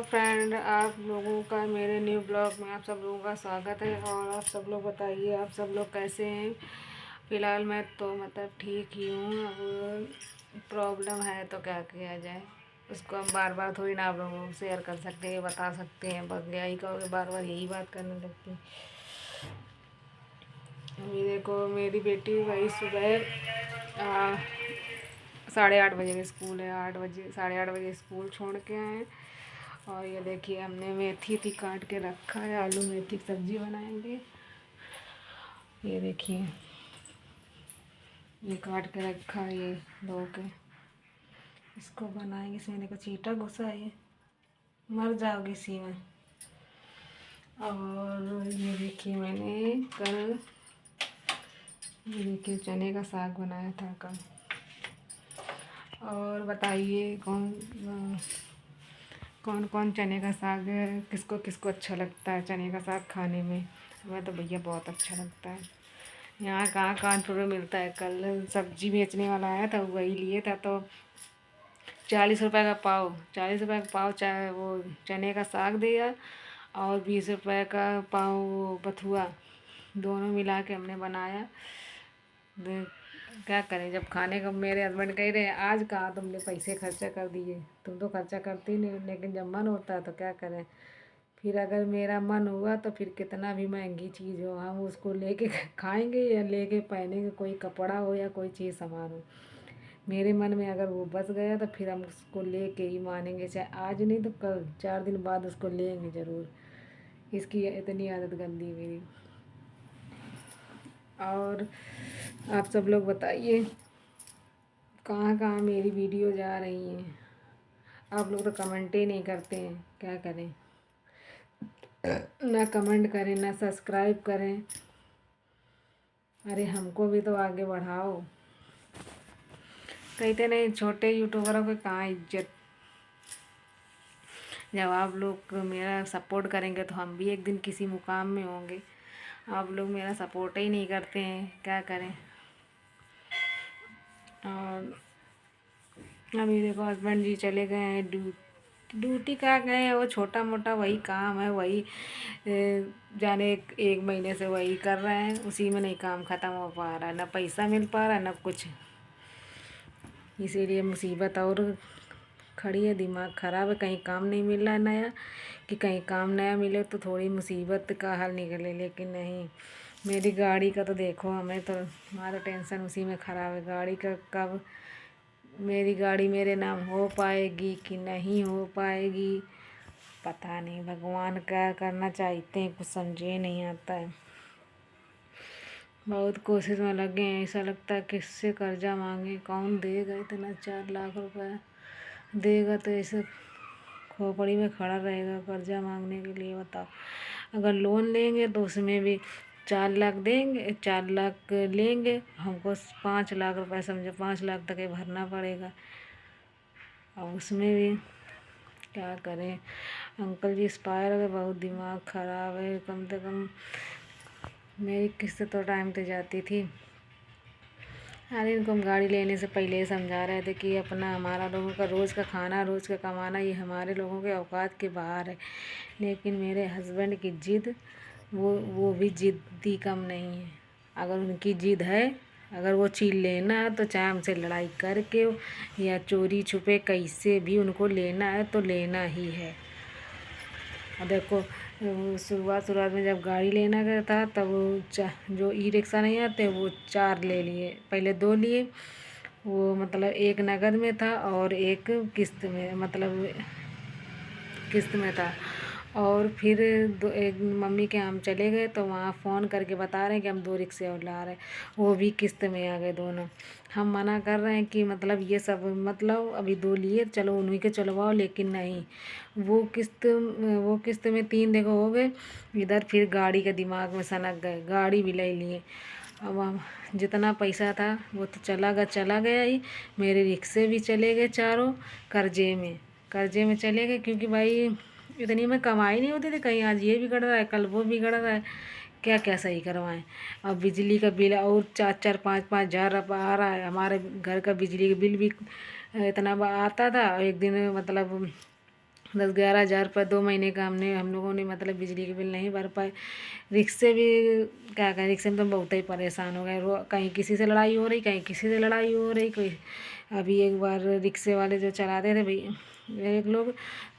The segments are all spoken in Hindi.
फ्रेंड, आप लोगों का मेरे न्यू ब्लॉग में आप सब लोगों का स्वागत है। और आप सब लोग बताइए, आप सब लोग कैसे हैं। फ़िलहाल मैं तो मतलब ठीक ही हूँ। अब प्रॉब्लम है तो क्या किया जाए, उसको हम बार बार थोड़ी ना आप लोगों को शेयर कर सकते हैं, बता सकते हैं। बस यही कहोगे, बार बार यही बात करने लगती। अभी देखो, मेरी बेटी वही सुबह 8:30 बजे का स्कूल है। 8 बजे, 8:30 बजे स्कूल छोड़ के आए। और ये देखिए, हमने मेथी थी काट के रखा है, आलू मेथी की सब्जी बनाएंगे। ये देखिए, ये काट के रखा है, ये धो के इसको बनाएंगे। इसमें देखो चींटा घुसा है, ये मर जाओगी इसी में। और ये देखिए, मैंने कल ये देखिए चने का साग बनाया था कल। और बताइए कौन कौन चने का साग किसको किसको अच्छा लगता है चने का साग खाने में। हमें तो भैया बहुत अच्छा लगता है। यहाँ कहाँ कानपुर में मिलता है। कल सब्जी बेचने वाला आया था, वही लिए था तो 40 रुपए का पाव, 40 रुपए का पाव चाहे वो चने का साग दिया। और 20 रुपए का पाव वो बथुआ, दोनों मिला के हमने बनाया। क्या करें, जब खाने का मेरे हस्बैंड कह रहे हैं आज कहाँ तुमने पैसे खर्चा कर दिए, तुम तो खर्चा करती नहीं। लेकिन जब मन होता है तो क्या करें। फिर अगर मेरा मन हुआ तो फिर कितना भी महंगी चीज़ हो, हम उसको लेके खाएंगे या लेके पहनेंगे। कोई कपड़ा हो या कोई चीज़ सामान हो, मेरे मन में अगर वो बस गया तो फिर हम उसको लेके ही मानेंगे। चाहे आज नहीं तो कल, 4 दिन बाद उसको लेंगे ज़रूर। इसकी इतनी आदत गंदी मेरी। और आप सब लोग बताइए, कहाँ कहाँ मेरी वीडियो जा रही हैं। आप लोग तो कमेंट ही नहीं करते हैं, क्या करें। ना कमेंट करें, ना सब्सक्राइब करें। अरे हमको भी तो आगे बढ़ाओ। कहते नहीं, छोटे यूट्यूबरों को कहाँ इज्जत। जब आप लोग मेरा सपोर्ट करेंगे तो हम भी एक दिन किसी मुकाम में होंगे। आप लोग मेरा सपोर्ट ही नहीं करते हैं, क्या करें। और अभी देखो, हस्बैंड जी चले गए हैं ड्यूटी का गए हैं। वो छोटा मोटा वही काम है, वही जाने एक महीने से वही कर रहे हैं। उसी में नहीं काम ख़त्म हो पा रहा है, ना पैसा मिल पा रहा है ना कुछ। इसीलिए मुसीबत और खड़ी है, दिमाग ख़राब है। कहीं काम नहीं मिल रहा है नया, कि कहीं काम नया मिले तो थोड़ी मुसीबत का हल निकले। लेकिन नहीं, मेरी गाड़ी का तो देखो, हमें तो हमारा टेंशन उसी में ख़राब है। गाड़ी का कब मेरी गाड़ी मेरे नाम हो पाएगी कि नहीं हो पाएगी, पता नहीं। भगवान क्या करना चाहते हैं, कुछ समझे नहीं आता है। बहुत कोशिश में लगे हैं। ऐसा लगता है किससे कर्जा मांगे, कौन देगा इतना 4 लाख रुपए। देगा तो ऐसे खोपड़ी में खड़ा रहेगा कर्जा मांगने के लिए, बताओ। अगर लोन लेंगे तो उसमें भी 4 लाख देंगे, 4 लाख लेंगे, हमको 5 लाख रुपए, समझो 5 लाख तक ही भरना पड़ेगा। और उसमें भी क्या करें। अंकल जी एक्सपायर हो गए, बहुत दिमाग ख़राब है। कम से कम मेरी किस्त तो टाइम पे जाती थी। अरे इनको हम गाड़ी लेने से पहले ही समझा रहे थे कि अपना हमारा लोगों का रोज़ का खाना, रोज़ का कमाना, ये हमारे लोगों के औकात के बाहर है। लेकिन मेरे हस्बैंड की ज़िद, वो भी ज़िद्दी कम नहीं है। अगर उनकी ज़िद है, अगर वो चीज़ लेना है तो चाहे हमसे लड़ाई करके या चोरी छुपे कैसे भी उनको लेना है तो लेना ही है। और देखो, शुरुआत में जब गाड़ी लेना गया था तब जो ई रिक्शा नहीं आते, वो 4 ले लिए। पहले 2 लिए, वो मतलब एक नगद में था और एक किस्त में, मतलब किस्त में था। और फिर एक मम्मी के हम चले गए तो वहाँ फ़ोन करके बता रहे हैं कि हम 2 रिक्शे और ला रहे हैं, वो भी किस्त में आ गए दोनों। हम मना कर रहे हैं कि मतलब ये सब मतलब अभी 2 लिए, चलो उन्हीं के चलवाओ। लेकिन नहीं, वो किस्त में 3 देखो हो गए। इधर फिर गाड़ी के दिमाग में सनक गए, गाड़ी भी ले लिए। अब हम जितना पैसा था वो तो चला गया ही। मेरे रिक्शे भी चले गए चारों कर्जे में चले गए, क्योंकि भाई इतनी में कमाई नहीं होती थी। कहीं आज ये बिगड़ रहा है, कल वो बिगड़ रहा है, क्या क्या सही करवाएं। अब बिजली का बिल और 4-4 5-5 हज़ार आ रहा है। हमारे घर का बिजली का बिल भी इतना आता था। एक दिन मतलब 10-11 हज़ार रुपये 2 महीने का हम लोगों ने मतलब बिजली के बिल नहीं भर पाए। रिक्शे भी क्या कहें, रिक्शे में तो बहुत ही परेशान हो गए। कहीं किसी से लड़ाई हो रही, कहीं किसी से लड़ाई हो रही। कोई अभी एक बार रिक्शे वाले जो चलाते थे भाई एक लोग,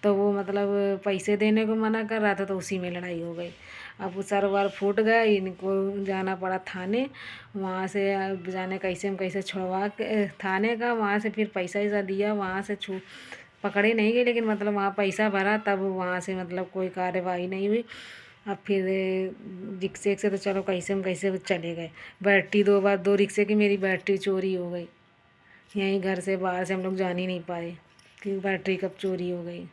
तो वो मतलब पैसे देने को मना कर रहा था, तो उसी में लड़ाई हो गई। अब वो सरवर फूट गया, इनको जाना पड़ा थाने। वहाँ से अब जाने कैसे हम कैसे छुड़वा के थाने का, वहाँ से फिर पैसा वैसा दिया, वहाँ से पकड़े नहीं गए, लेकिन मतलब वहाँ पैसा भरा, तब वहाँ से मतलब कोई कार्यवाही नहीं हुई। अब फिर रिक्शे से तो चलो कैसे हम कैसे चले गए। बैटरी 2 रिक्शे की मेरी बैटरी चोरी हो गई। यहीं घर से बाहर से हम लोग जान ही नहीं पाए कि बैटरी कब चोरी हो गई।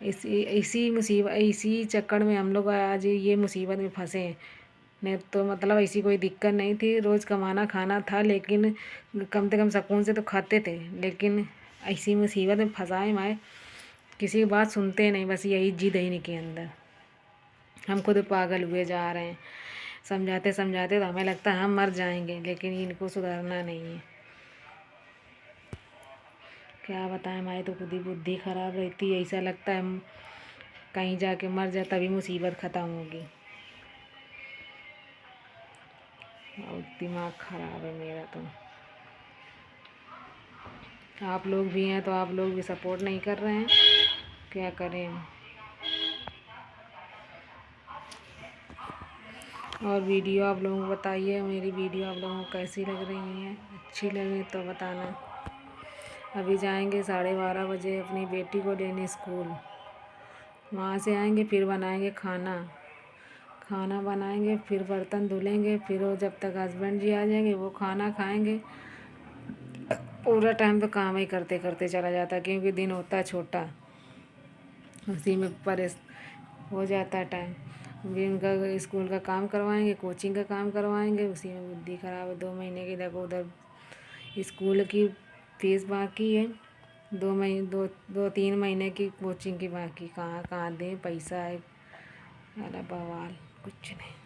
इसी चक्कर में हम लोग आज ये मुसीबत में फंसे हैं। नहीं तो मतलब ऐसी कोई दिक्कत नहीं थी, रोज़ कमाना खाना था, लेकिन कम से कम सुकून से तो खाते थे। लेकिन ऐसी मुसीबत में फंसाए माए, किसी की बात सुनते नहीं, बस यही जिद है इनके अंदर। हम खुद पागल हुए जा रहे हैं, समझाते समझाते तो हमें लगता है हम मर जाएंगे, लेकिन इनको सुधरना नहीं है। क्या बताएं, हमारी तो खुद ही बुद्धि ख़राब रहती है। ऐसा लगता है हम कहीं जाके मर जाए तभी मुसीबत ख़त्म होगी। बहुत दिमाग ख़राब है मेरा तो। आप लोग भी हैं तो आप लोग भी सपोर्ट नहीं कर रहे हैं, क्या करें। और वीडियो आप लोगों को बताइए, मेरी वीडियो आप लोगों को कैसी लग रही है, अच्छी लगे तो बताना। अभी जाएंगे 12:30 बजे अपनी बेटी को लेने स्कूल। वहाँ से आएंगे फिर बनाएंगे खाना बनाएंगे, फिर बर्तन धुलेंगे, फिर वो जब तक हस्बैंड जी आ जाएंगे वो खाना खाएंगे। पूरा टाइम तो काम ही करते करते चला जाता है, क्योंकि दिन होता है छोटा, उसी में परेश हो जाता है टाइम। भी उनका स्कूल का काम करवाएंगे, कोचिंग का काम करवाएंगे, उसी में बुद्धि ख़राब है। 2 महीने की देखो उधर स्कूल की फीस बाकी है, 2-3 महीने की कोचिंग की बाकी, कहाँ कहाँ दें पैसा है। अरे बवाल कुछ नहीं।